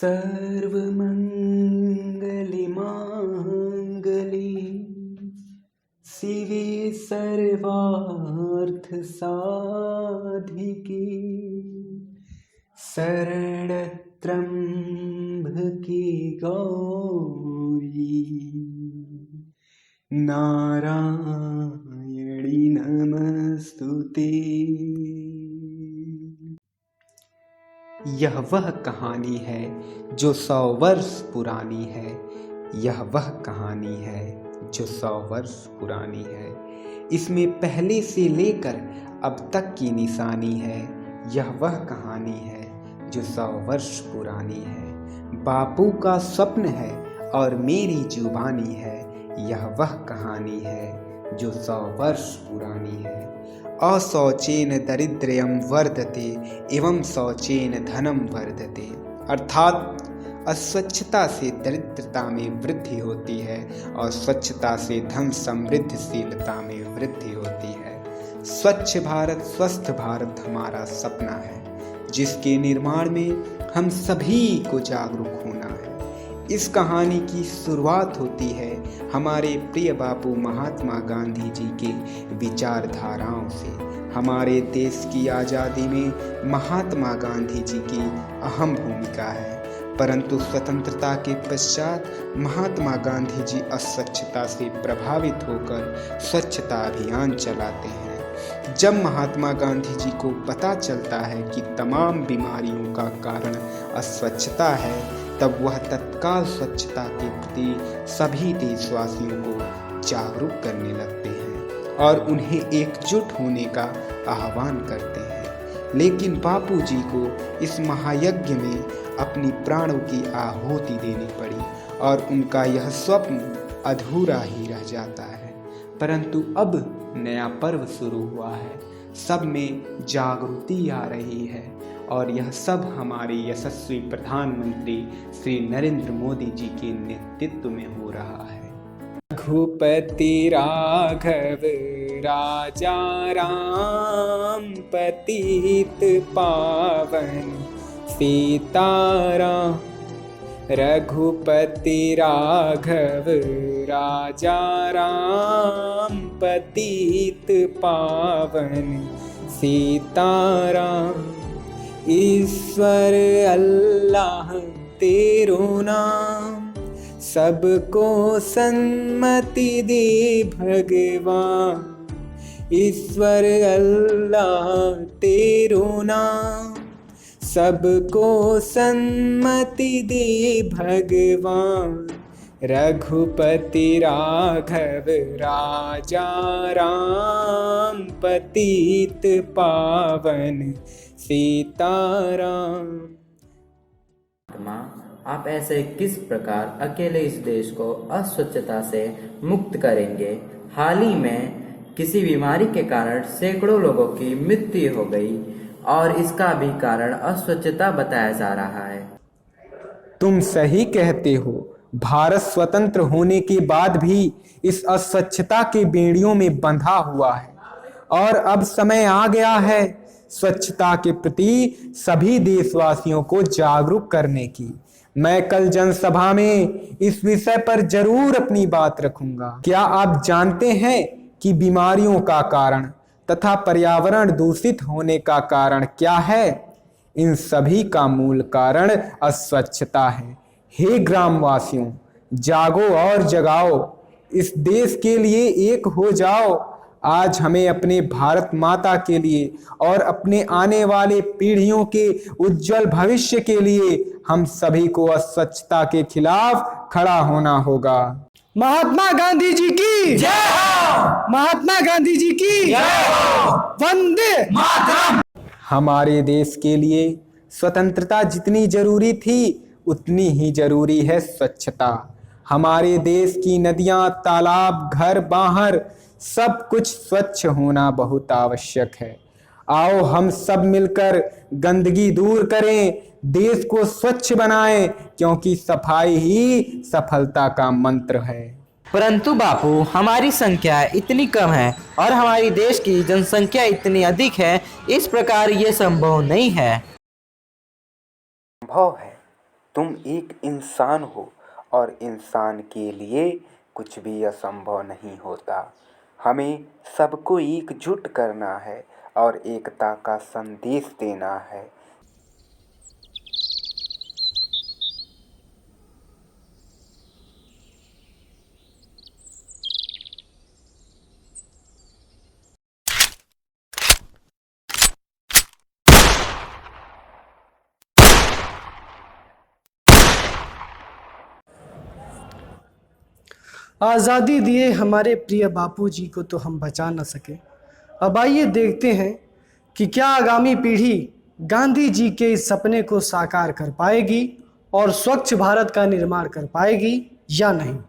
सर्वमंगली मांगली शिवे सर्वार्थ साधिकी शरणत्र्यंबकी गौरी नारायणी नमस्तुते। यह वह कहानी है जो 100 वर्ष पुरानी है। यह वह कहानी है जो 100 वर्ष पुरानी है। इसमें पहले से लेकर अब तक की निशानी है। यह वह कहानी है जो 100 वर्ष पुरानी है। बापू का स्वप्न है और मेरी जुबानी है। यह वह कहानी है जो 100 वर्ष पुरानी है। अशौचेन दरिद्र्यं वर्धते एवं शौचेन धनम वर्धते, अर्थात अस्वच्छता से दरिद्रता में वृद्धि होती है और स्वच्छता से धन समृद्धशीलता में वृद्धि होती है। स्वच्छ भारत स्वस्थ भारत हमारा सपना है, जिसके निर्माण में हम सभी को जागरूक होना है। इस कहानी की शुरुआत होती है हमारे प्रिय बापू महात्मा गांधी जी के विचारधाराओं से। हमारे देश की आज़ादी में महात्मा गांधी जी की अहम भूमिका है, परंतु स्वतंत्रता के पश्चात महात्मा गांधी जी अस्वच्छता से प्रभावित होकर स्वच्छता अभियान चलाते हैं। जब महात्मा गांधी जी को पता चलता है कि तमाम बीमारियों का कारण अस्वच्छता है, तब वह तत्काल स्वच्छता के प्रति सभी देशवासियों को जागरूक करने लगते हैं और उन्हें एकजुट होने का आह्वान करते हैं। लेकिन बापूजी को इस महायज्ञ में अपनी प्राणों की आहुति देनी पड़ी और उनका यह स्वप्न अधूरा ही रह जाता है। परंतु अब नया पर्व शुरू हुआ है, सब में जागृति आ रही है और यह सब हमारे यशस्वी प्रधानमंत्री श्री नरेंद्र मोदी जी के नेतृत्व में हो रहा है। रघुपति राघव राजा राम पतित पावन सीताराम। रघुपति राघव राजा राम पतित पावन सीताराम। ईश्वर अल्लाह तेरो नाम, सबको सन्मति दे भगवान। ईश्वर अल्लाह तेरो नाम, सबको सन्मति दे भगवान। रघुपति राघव राजा राम पतित पावन सीताराम। आप ऐसे किस प्रकार अकेले इस देश को अस्वच्छता से मुक्त करेंगे? हाल ही में किसी बीमारी के कारण सैकड़ों लोगों की मृत्यु हो गई और इसका भी कारण अस्वच्छता बताया जा रहा है। तुम सही कहते हो। भारत स्वतंत्र होने के बाद भी इस अस्वच्छता के बेड़ियों में बंधा हुआ है और अब समय आ गया है स्वच्छता के प्रति सभी देशवासियों को जागरूक करने की। मैं कल जनसभा में इस विषय पर जरूर अपनी बात रखूंगा। क्या आप जानते हैं कि बीमारियों का कारण तथा पर्यावरण दूषित होने का कारण क्या है? इन सभी का मूल कारण अस्वच्छता है। हे ग्रामवासियों, जागो और जगाओ, इस देश के लिए एक हो जाओ। आज हमें अपने भारत माता के लिए और अपने आने वाले पीढ़ियों के उज्जवल भविष्य के लिए हम सभी को अस्वच्छता के खिलाफ खड़ा होना होगा। महात्मा गांधी जी की जय हो! महात्मा गांधी जी की जय हो! वंदे मातरम! हमारे देश के लिए स्वतंत्रता जितनी जरूरी थी उतनी ही जरूरी है स्वच्छता। हमारे देश की नदियां, तालाब, घर, बाहर सब कुछ स्वच्छ होना बहुत आवश्यक है। आओ हम सब मिलकर गंदगी दूर करें, देश को स्वच्छ बनाएं, क्योंकि सफाई ही सफलता का मंत्र है। परंतु बापू, हमारी संख्या इतनी कम है और हमारी देश की जनसंख्या इतनी अधिक है, इस प्रकार ये संभव नहीं है। संभव है, तुम एक इंसान हो और इंसान के लिए कुछ भी असंभव नहीं होता। हमें सबको एकजुट करना है और एकता का संदेश देना है। आज़ादी दिए हमारे प्रिय बापूजी को तो हम बचा न सके। अब आइए देखते हैं कि क्या आगामी पीढ़ी गांधी जी के इस सपने को साकार कर पाएगी और स्वच्छ भारत का निर्माण कर पाएगी या नहीं।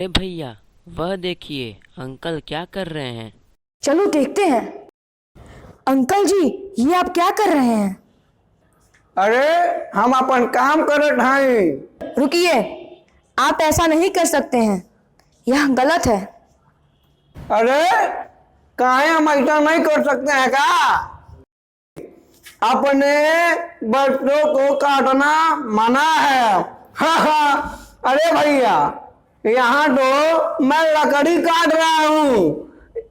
अरे भैया, वह देखिए अंकल क्या कर रहे हैं। चलो देखते हैं। अंकल जी, ये आप क्या कर रहे हैं? अरे हम अपन काम करत हैं। रुकिए, आप ऐसा नहीं कर सकते हैं, यह गलत है। अरे काहे हम ऐसा नहीं कर सकते हैं का? अपने बच्चों को काटना मना है। अरे भैया, यहाँ तो मैं लकड़ी काट रहा हूँ,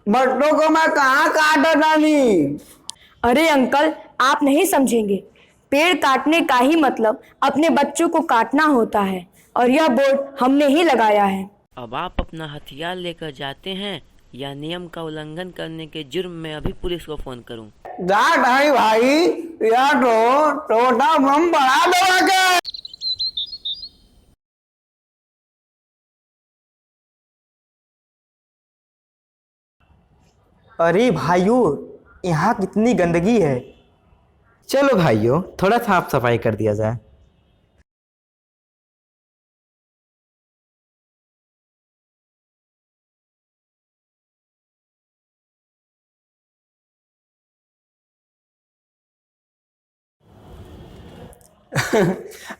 बच्चों को मैं कहाँ काटा नहीं। अरे अंकल, आप नहीं समझेंगे। पेड़ काटने का ही मतलब अपने बच्चों को काटना होता है, और यह बोर्ड हमने ही लगाया है। अब आप अपना हथियार लेकर जाते हैं या नियम का उल्लंघन करने के जुर्म में अभी पुलिस को फोन करूं? डांट भाई, या तो टोटा बम बढ़ा दो के। अरे भाइयों, यहाँ कितनी गंदगी है। चलो भाइयों, थोड़ा साफ सफाई कर दिया जाए।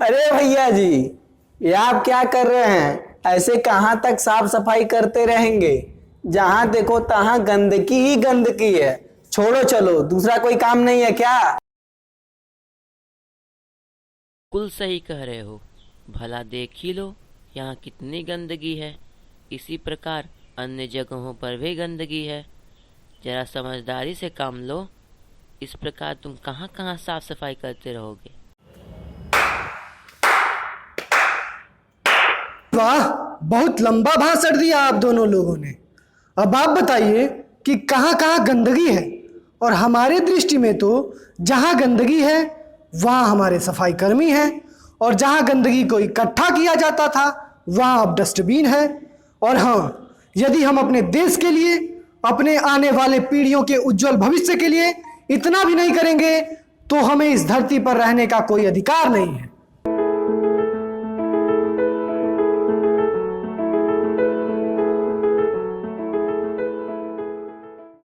अरे भैया जी, ये आप क्या कर रहे हैं? ऐसे कहाँ तक साफ सफाई करते रहेंगे? जहां देखो तहां गंदगी ही गंदगी है। छोड़ो, चलो, दूसरा कोई काम नहीं है क्या? कुल सही कह रहे हो। भला देख ही लो यहाँ कितनी गंदगी है। इसी प्रकार अन्य जगहों पर भी गंदगी है। जरा समझदारी से काम लो। इस प्रकार तुम कहाँ कहाँ साफ सफाई करते रहोगे। वाह, बहुत लंबा भाषण दिया आप दोनों लोगों ने। अब आप बताइए कि कहाँ कहाँ गंदगी है। और हमारे दृष्टि में तो जहाँ गंदगी है वहाँ हमारे सफाई कर्मी हैं, और जहाँ गंदगी को इकट्ठा किया जाता था वहाँ अब डस्टबिन है। और हाँ, यदि हम अपने देश के लिए अपने आने वाले पीढ़ियों के उज्जवल भविष्य के लिए इतना भी नहीं करेंगे तो हमें इस धरती पर रहने का कोई अधिकार नहीं है।